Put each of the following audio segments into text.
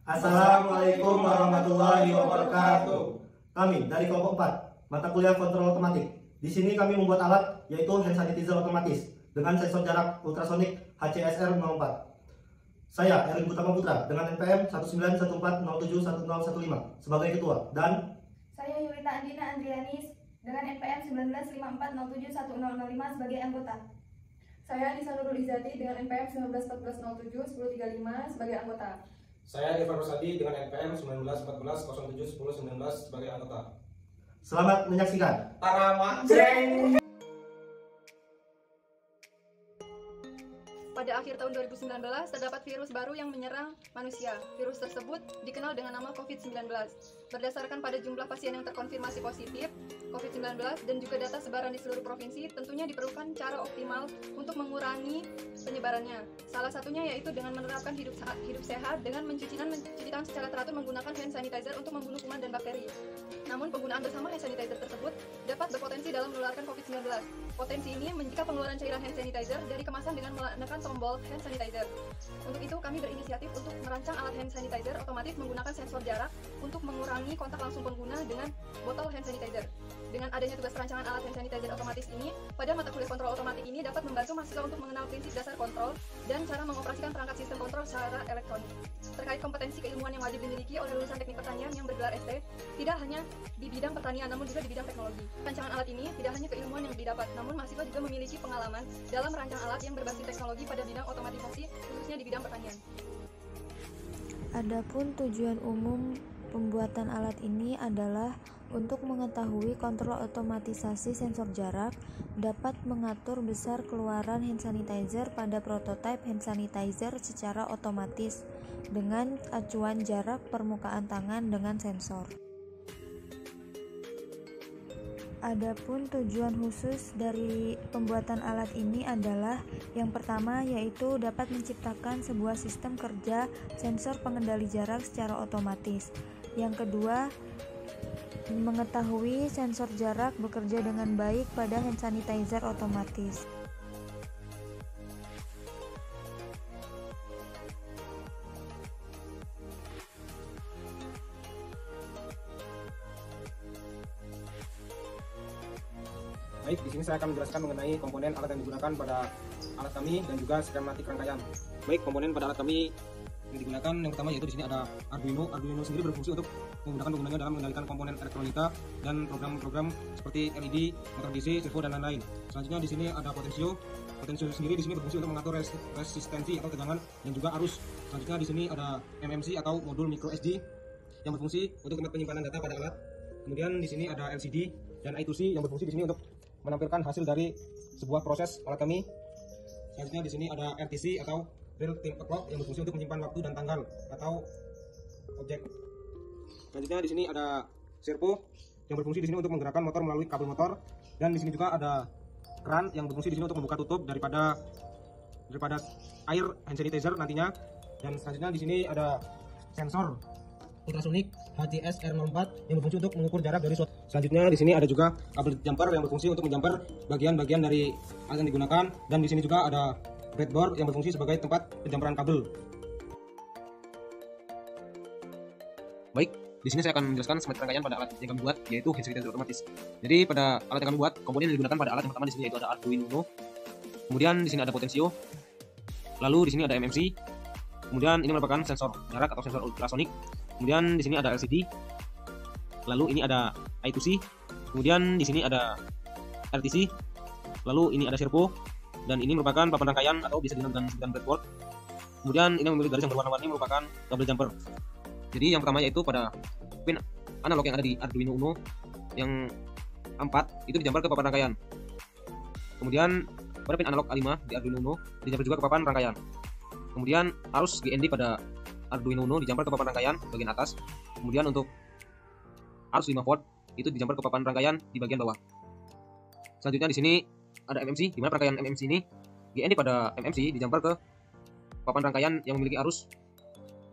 Assalamualaikum warahmatullahi wabarakatuh. Kami dari kelompok 4, mata kuliah kontrol otomatik. Di sini kami membuat alat yaitu hand sanitizer otomatis dengan sensor jarak ultrasonik HCSR 04. Saya Erwin Utama Putra dengan NPM 19140711015 sebagai ketua dan saya Yulita Andina Andrianis dengan NPM 19540711005 sebagai anggota. Saya Nisa Nurul Izati dengan NPM 1914071035 sebagai anggota. Saya Irfan Rosadi dengan NPM 1914071019 sebagai anggota. Selamat menyaksikan. Tarama. Pada akhir tahun 2019, terdapat virus baru yang menyerang manusia. Virus tersebut dikenal dengan nama COVID-19. Berdasarkan pada jumlah pasien yang terkonfirmasi positif COVID-19 dan juga data sebaran di seluruh provinsi, tentunya diperlukan cara optimal untuk mengurangi penyebarannya. Salah satunya yaitu dengan menerapkan hidup sehat dengan mencuci tangan secara teratur menggunakan hand sanitizer untuk membunuh kuman dan bakteri. Namun penggunaan bersama hand sanitizer tersebut dapat berpotensi dalam menularkan COVID-19. Potensi ini jika pengeluaran cairan hand sanitizer dari kemasan dengan menekan tombol hand sanitizer. Untuk itu kami berinisiatif untuk merancang alat hand sanitizer otomatis menggunakan sensor jarak untuk mengurangi kontak langsung pengguna dengan botol hand sanitizer. Dengan adanya tugas perancangan alat hand sanitizer otomatis ini, pada mata kuliah kontrol otomatik ini dapat membantu mahasiswa untuk mengenal prinsip dasar kontrol dan cara mengoperasikan perangkat sistem kontrol secara elektronik. Terkait kompetensi keilmuan yang wajib dimiliki oleh lulusan teknik pertanian yang bergelar ST, tidak hanya di bidang pertanian namun juga di bidang teknologi. Rancangan alat ini tidak hanya keilmuan yang didapat, namun mahasiswa juga memiliki pengalaman dalam merancang alat yang berbasis teknologi pada bidang otomatisasi, khususnya di bidang pertanian. Adapun tujuan umum pembuatan alat ini adalah untuk mengetahui kontrol otomatisasi sensor jarak, dapat mengatur besar keluaran hand sanitizer pada prototipe hand sanitizer secara otomatis dengan acuan jarak permukaan tangan dengan sensor. Adapun tujuan khusus dari pembuatan alat ini adalah yang pertama yaitu dapat menciptakan sebuah sistem kerja sensor pengendali jarak secara otomatis. Yang kedua, mengetahui sensor jarak bekerja dengan baik pada hand sanitizer otomatis. Baik, di sini saya akan menjelaskan mengenai komponen alat yang digunakan pada alat kami dan juga skematik rangkaian. Baik, komponen pada alat kami yang digunakan yang pertama yaitu di sini ada Arduino. Arduino sendiri berfungsi untuk memudahkan penggunanya dalam mengendalikan komponen elektronika dan program-program seperti LED, motor DC, servo dan lain-lain. Selanjutnya di sini ada potensio. Potensio sendiri di sini berfungsi untuk mengatur resistensi atau tegangan dan juga arus. Selanjutnya di sini ada MMC atau modul micro SD yang berfungsi untuk tempat penyimpanan data pada alat. Kemudian di sini ada LCD dan I2C yang berfungsi di sini untuk menampilkan hasil dari sebuah proses alat kami. Selanjutnya di sini ada RTC atau real time clock yang berfungsi untuk menyimpan waktu dan tanggal atau objek. Selanjutnya di sini ada servo yang berfungsi di sini untuk menggerakkan motor melalui kabel motor, dan di sini juga ada keran yang berfungsi di sini untuk membuka tutup daripada air hand sanitizer nantinya. Dan selanjutnya di sini ada sensor ultrasonik HCSR 04 yang berfungsi untuk mengukur jarak dari suatu. Selanjutnya di sini ada juga kabel jumper yang berfungsi untuk menjumper bagian-bagian dari alat yang digunakan, dan di sini juga ada breadboard yang berfungsi sebagai tempat penjamperan kabel. Baik, di sini saya akan menjelaskan skematik rangkaian pada alat yang kami buat, yaitu hand sanitizer otomatis. Jadi pada alat yang kami buat, komponen yang digunakan pada alat yang pertama di sini yaitu ada Arduino. Kemudian di sini ada potensio. Lalu di sini ada MMC. Kemudian ini merupakan sensor jarak atau sensor ultrasonik. Kemudian di sini ada LCD. Lalu ini ada I2C. Kemudian di sini ada RTC. Lalu ini ada servo, dan ini merupakan papan rangkaian atau bisa dinamakan sebutan breadboard. Kemudian ini memiliki garis yang berwarna-warni merupakan kabel jumper. Jadi yang pertama yaitu pada pin analog yang ada di Arduino Uno yang 4 itu dijumper ke papan rangkaian. Kemudian pada pin analog A5 di Arduino Uno dijumper juga ke papan rangkaian. Kemudian arus GND pada Arduino Uno dijumper ke papan rangkaian bagian atas. Kemudian untuk arus 5 volt itu dijumper ke papan rangkaian di bagian bawah. Selanjutnya di sini ada MMC, di mana rangkaian MMC ini GND pada MMC dijumper ke papan rangkaian yang memiliki arus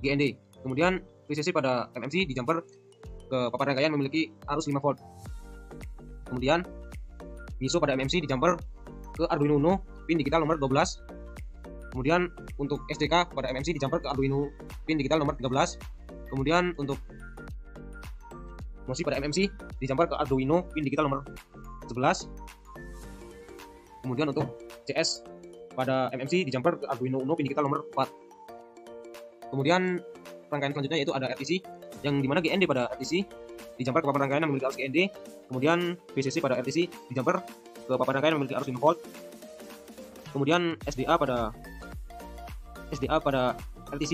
GND. Kemudian VCC pada MMC dijumper ke papan rangkaian memiliki arus 5 volt. Kemudian MISO pada MMC dijumper ke Arduino Uno pin digital nomor 12. Kemudian untuk SDK pada MMC dijumper ke Arduino pin digital nomor 13. Kemudian untuk MOSI pada MMC di jumper ke Arduino pin digital nomor 11. Kemudian untuk CS pada MMC di jumper ke Arduino Uno pin digital nomor 4. Kemudian rangkaian selanjutnya yaitu ada RTC yang dimana GND pada RTC di jumper ke papan rangkaian yang memiliki arus GND. Kemudian VCC pada RTC di jumper ke papan rangkaian yang memiliki arus 5 volt. Kemudian SDA pada RTC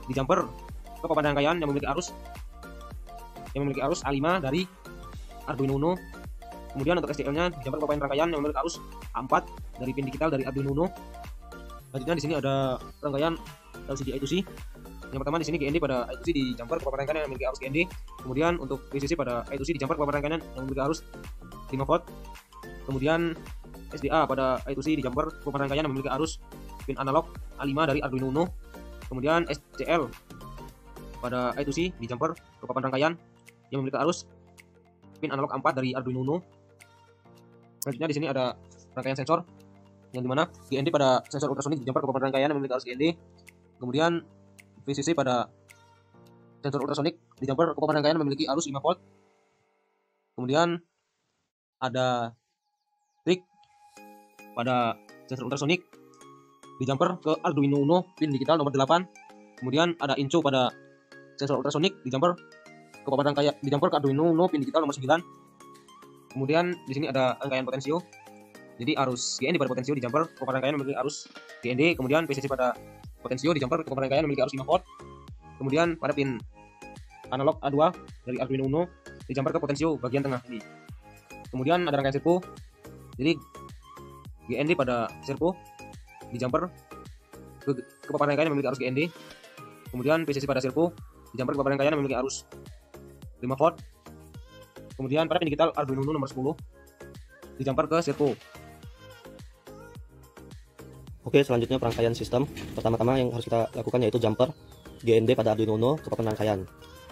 di jumper ke papan rangkaian yang memiliki arus A5 dari Arduino Uno. Kemudian untuk STL-nya di jumper ke papan rangkaian yang memiliki arus A4 dari pin digital dari Arduino Uno. Selanjutnya di sini ada rangkaian LCD I2C. Yang pertama di sini GND pada I2C di jumper ke papan rangkaian yang memiliki arus GND. Kemudian untuk VCC pada I2C di jumper ke papan rangkaian yang memiliki arus 5 volt. Kemudian SDA pada I2C di jumper ke papan rangkaian yang memiliki arus pin analog A5 dari Arduino Uno. Kemudian SCL pada I2C di jumper ke papan rangkaian yang memiliki arus pin analog A4 dari Arduino Uno. Selanjutnya di sini ada rangkaian sensor yang dimana GND pada sensor ultrasonic di jumper ke papan rangkaian yang memiliki arus GND. Kemudian VCC pada sensor ultrasonic di jumper ke papan rangkaian memiliki arus 5 volt. Kemudian ada trig pada sensor ultrasonic di jumper ke Arduino Uno pin digital nomor 8. Kemudian ada inco pada sensor ultrasonic di jumper ke papan rangkaian di jumper ke Arduino Uno pin digital nomor 9. Kemudian di sini ada rangkaian potensio. Jadi arus GND pada potensio di jumper ke papan rangkaian memiliki arus GND. Kemudian VCC pada potensio di jumper ke papan rangkaian memiliki arus 5 volt. Kemudian pada pin analog A2 dari Arduino Uno di jumper ke potensio bagian tengah ini. Kemudian ada rangkaian servo. Jadi GND pada servo di jumper ke papan rangkaian yang memiliki arus GND. Kemudian VCC pada servo di jumper ke papan rangkaian yang memiliki arus 5 volt. Kemudian pada pin digital Arduino Uno nomor 10 di jumper ke servo. Oke, selanjutnya perangkaian sistem. Pertama-tama yang harus kita lakukan yaitu jumper GND pada Arduino Uno ke papan rangkaian.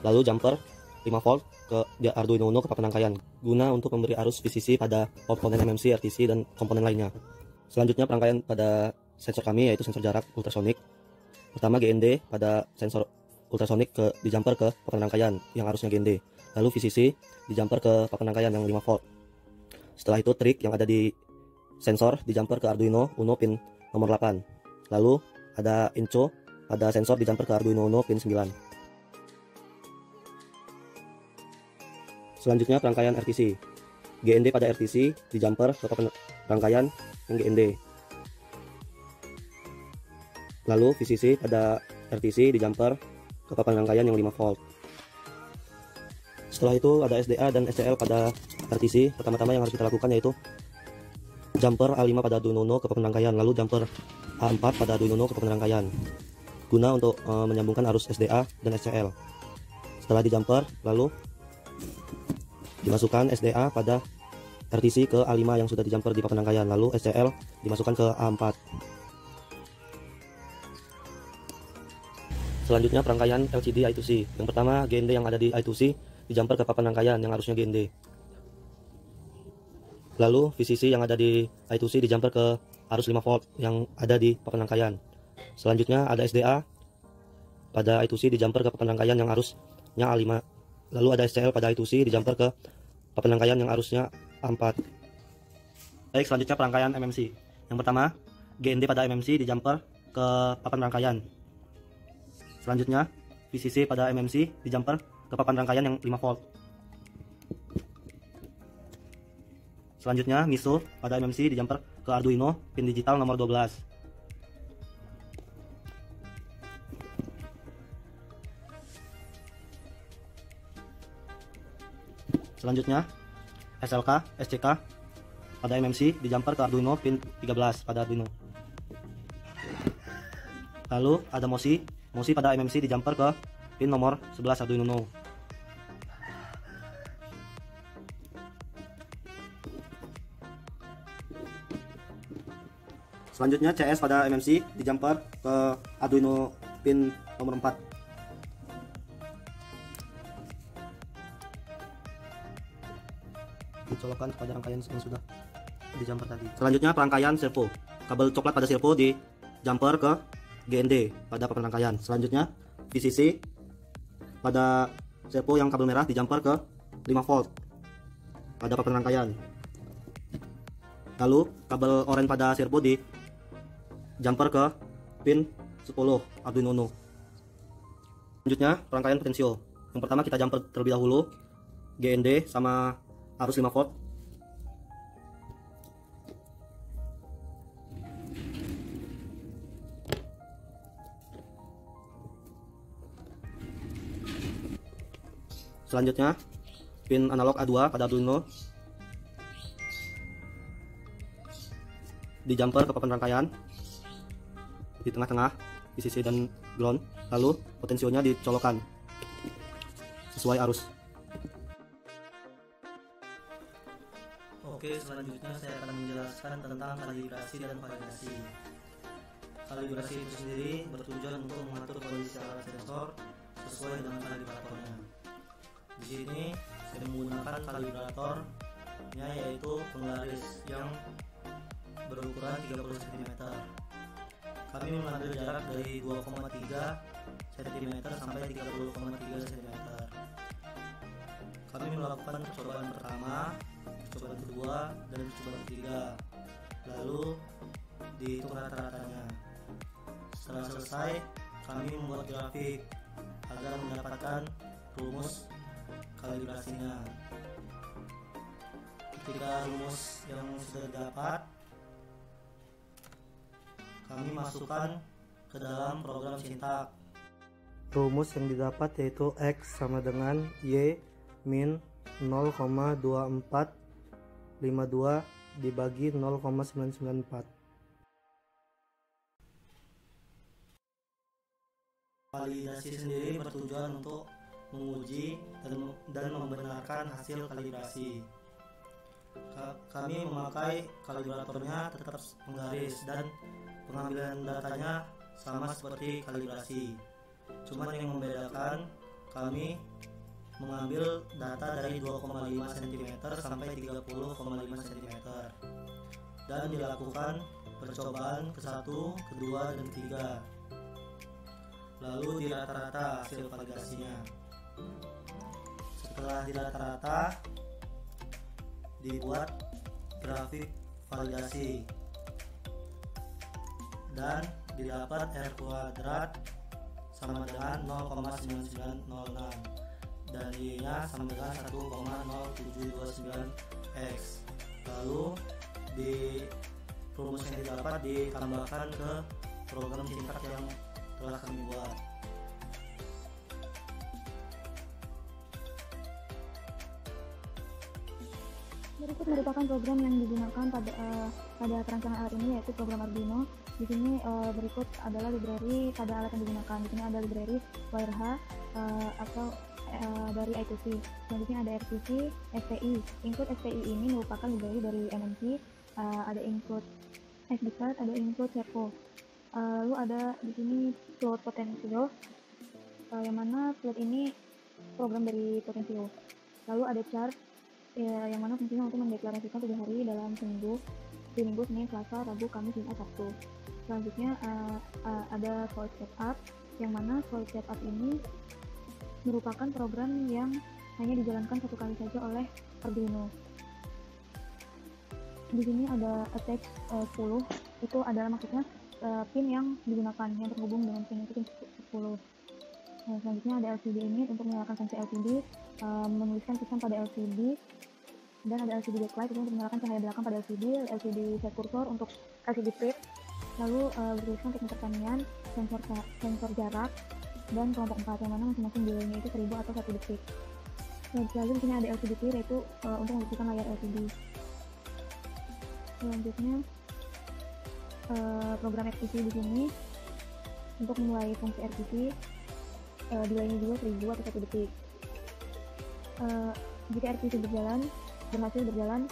Lalu jumper 5 volt ke Arduino Uno ke papan rangkaian guna untuk memberi arus VCC pada komponen MMC, RTC, dan komponen lainnya. Selanjutnya perangkaian pada sensor kami yaitu sensor jarak ultrasonic. Pertama GND pada sensor ultrasonic di jumper ke papan rangkaian yang arusnya GND. Lalu VCC di jumper ke papan rangkaian yang 5 volt. Setelah itu trig yang ada di sensor di jumper ke Arduino Uno pin nomor 8. Lalu ada inco pada sensor di jumper ke Arduino Uno pin 9. Selanjutnya perangkaian RTC. GND pada RTC di jumper ke papan rangkaian yang GND. Lalu VCC pada RTC di jumper ke papan rangkaian yang 5 volt. Setelah itu ada SDA dan SCL pada RTC. Pertama-tama yang harus kita lakukan yaitu jumper A5 pada Arduino Uno ke papan rangkaian, lalu jumper A4 pada Arduino Uno ke papan rangkaian guna untuk menyambungkan arus SDA dan SCL. Setelah di jumper, lalu dimasukkan SDA pada RTC ke A5 yang sudah di jumper di papan rangkaian, lalu SCL dimasukkan ke A4. Selanjutnya perangkaian LCD I2C. Yang pertama GND yang ada di I2C di jumper ke papan rangkaian yang arusnya GND. Lalu VCC yang ada di I2C di jumper ke arus 5 volt yang ada di papan rangkaian. Selanjutnya ada SDA pada I2C di jumper ke papan rangkaian yang arusnya A5. Lalu ada SCL pada I2C di jumper ke papan rangkaian yang arusnya A4. Baik, selanjutnya perangkaian MMC. Yang pertama GND pada MMC di jumper ke papan rangkaian. Selanjutnya VCC pada MMC di jumper ke papan rangkaian yang 5 volt. Selanjutnya MISO pada MMC di jumper ke Arduino pin digital nomor 12. Selanjutnya SLK, SCK pada MMC di jumper ke Arduino pin 13 pada Arduino. Lalu ada MOSI pada MMC di jumper ke pin nomor 11 Arduino Uno. Selanjutnya CS pada MMC di jumper ke Arduino pin nomor 4. Dicolokkan pada rangkaian yang sudah di jumper tadi. Selanjutnya perangkaian servo. Kabel coklat pada servo di jumper ke GND pada papan rangkaian. Selanjutnya VCC pada servo yang kabel merah di jumper ke 5 volt pada papan rangkaian. Lalu kabel oranye pada servo di jumper ke pin 10 Arduino Uno. Selanjutnya rangkaian potensio. Yang pertama kita jumper terlebih dahulu GND sama arus 5 volt. Selanjutnya pin analog A2 pada Arduino di jumper ke papan rangkaian di tengah-tengah VCC dan ground, lalu potensionya dicolokkan sesuai arus. Oke, selanjutnya saya akan menjelaskan tentang kalibrasi dan validasi. Kalibrasi itu sendiri bertujuan untuk mengatur kondisi alat sensor sesuai dengan kalibratornya. Di sini saya menggunakan kalibratornya yaitu penggaris yang berukuran 30 cm. Kami mengambil jarak dari 2,3 cm sampai 30,3 cm. Kami melakukan percobaan pertama, percobaan kedua, dan percobaan ketiga. Lalu dihitung rata-ratanya. Setelah selesai, kami membuat grafik agar mendapatkan rumus kalibrasinya. Ketika rumus yang sudah didapat, kami masukkan ke dalam program Syntax. Rumus yang didapat yaitu X sama dengan Y min 0,2452 dibagi 0,994. Validasi sendiri bertujuan untuk menguji dan membenarkan hasil kalibrasi. Kami memakai kalibratornya tetap penggaris dan pengambilan datanya sama seperti kalibrasi. Cuman yang membedakan, kami mengambil data dari 2,5 cm sampai 30,5 cm dan dilakukan percobaan ke-1, kedua, dan ketiga. Lalu di rata-rata hasil validasinya. Setelah di rata-rata, dibuat grafik validasi dan didapat R kuadrat sama dengan 0,9906 dan Y-nya sama dengan 1,0729X. Lalu di rumus yang didapat ditambahkan ke program Syntax yang telah kami buat. Berikut merupakan program yang digunakan pada perancangan alat ini, yaitu program Arduino. Di sini berikut adalah library pada alat yang digunakan. Di sini ada library WireH atau dari I2C. Selanjutnya ada RTC, SPI. Include SPI ini merupakan library dari MMC. Ada include SD card, ada include servo. Lalu ada di sini float potential, yang mana float ini program dari potential. Lalu ada chart, yang mana fungsinya untuk mendeklarasikan 7 hari dalam seminggu, di minggu, Senin, Selasa, Rabu, Kamis, Jumat, Sabtu. Selanjutnya ada void setup, yang mana void setup ini merupakan program yang hanya dijalankan satu kali saja oleh Arduino. Di sini ada attach 10, itu adalah maksudnya pin yang digunakan yang terhubung dengan pin itu pin 10. Selanjutnya ada LCD ini untuk menyalakan fungsi LCD, menuliskan pesan pada LCD, dan ada LCD backlight itu untuk menyalakan cahaya belakang pada LCD, LCD set kursor untuk LCD strip, lalu bertuliskan teknik pertanian, sensor jarak, dan kelompok 4 yang mana masing-masing delay-nya itu 1000 atau 1 detik. Lalu di sini ada LCD clear yaitu untuk membuktikan layar LCD. Selanjutnya program RTC di sini untuk memulai fungsi RTC, delay-nya juga 1000 atau 1 detik. Jika RTC berhasil berjalan,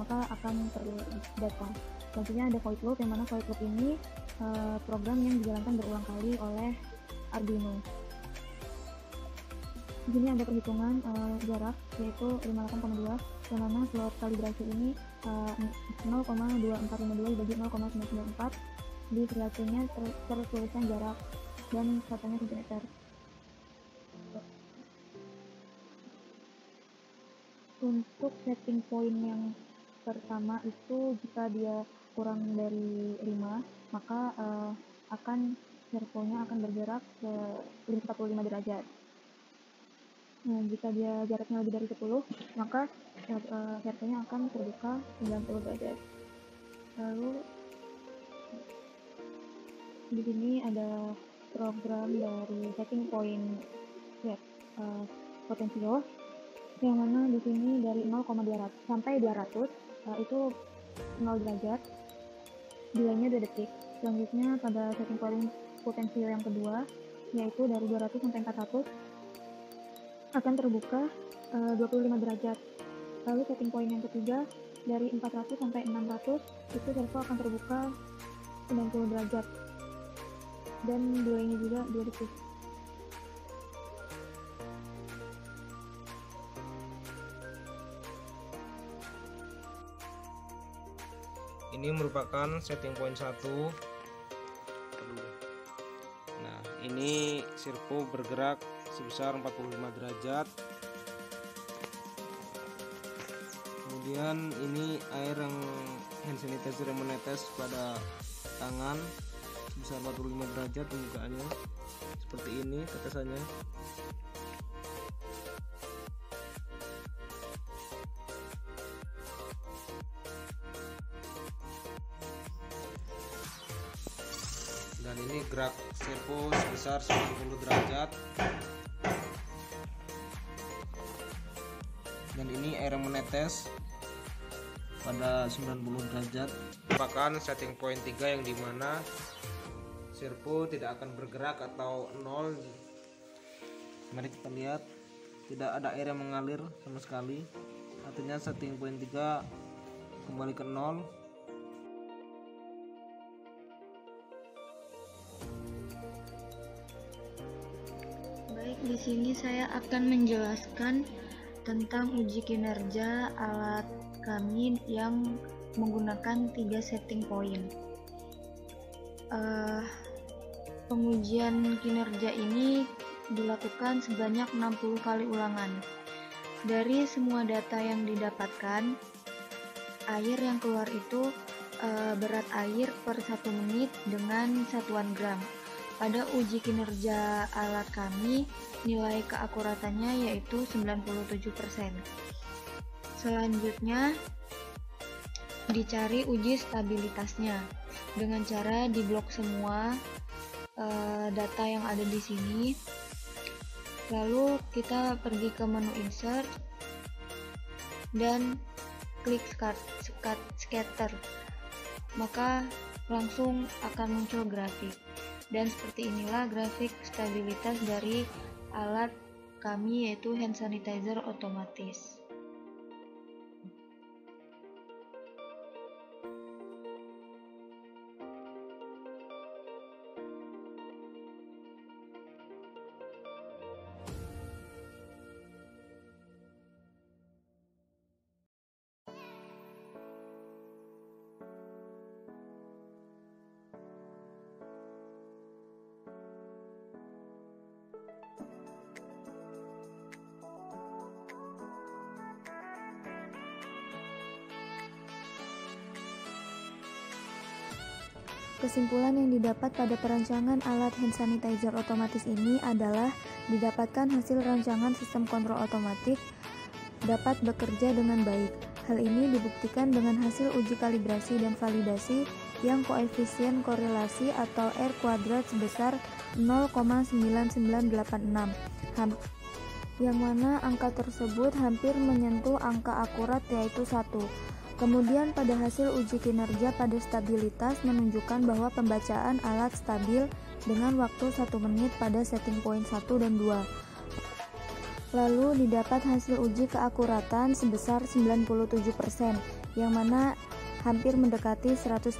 maka akan terdata. Selanjutnya ada void loop, yang mana void loop ini program yang dijalankan berulang kali oleh Arduino. Di sini ada perhitungan jarak yaitu 58,2, yang mana slot kalibrasi ini 0,2452 dibagi 0,994, di perilakunya tertuliskan jarak dan katanya cm. Untuk setting point yang pertama itu jika dia kurang dari 5, maka servonya akan bergerak ke 45 derajat. Nah, jika dia jaraknya lebih dari 10, maka servonya akan terbuka 90 derajat. Lalu di sini ada program dari setting point potensio, yang mana di sini dari 0,200 sampai 200 itu 0 derajat, delaynya 2 detik. Selanjutnya pada setting point potensio yang kedua, yaitu dari 200 sampai 400 akan terbuka 25 derajat. Lalu setting point yang ketiga, dari 400 sampai 600 itu servo akan terbuka 90 derajat dan delaynya juga 2 detik. Ini merupakan setting point 1. Nah, ini servo bergerak sebesar 45 derajat. Kemudian ini air yang hand sanitizer yang menetes pada tangan sebesar 45 derajat pembukaannya. Seperti ini tetesannya. Dan ini gerak servo sebesar 90 derajat. Dan ini air yang menetes pada 90 derajat. Merupakan setting point 3 yang dimana servo tidak akan bergerak atau nol. Mari kita lihat, tidak ada air yang mengalir sama sekali. Artinya setting point 3 kembali ke nol. Baik, di sini saya akan menjelaskan tentang uji kinerja alat kami yang menggunakan 3 setting point. Pengujian kinerja ini dilakukan sebanyak 60 kali ulangan. Dari semua data yang didapatkan, air yang keluar itu berat air per 1 menit dengan satuan gram. Pada uji kinerja alat kami, nilai keakuratannya yaitu 97%. Selanjutnya, dicari uji stabilitasnya dengan cara diblok semua data yang ada di sini. Lalu kita pergi ke menu insert dan klik scatter, maka langsung akan muncul grafik. Dan seperti inilah grafik stabilitas dari alat kami, yaitu hand sanitizer otomatis. Kesimpulan yang didapat pada perancangan alat hand sanitizer otomatis ini adalah didapatkan hasil rancangan sistem kontrol otomatis dapat bekerja dengan baik. Hal ini dibuktikan dengan hasil uji kalibrasi dan validasi yang koefisien korelasi atau R kuadrat sebesar 0,9986, yang mana angka tersebut hampir menyentuh angka akurat yaitu 1. Kemudian pada hasil uji kinerja pada stabilitas menunjukkan bahwa pembacaan alat stabil dengan waktu 1 menit pada setting point 1 dan 2. Lalu didapat hasil uji keakuratan sebesar 97%, yang mana hampir mendekati 100%.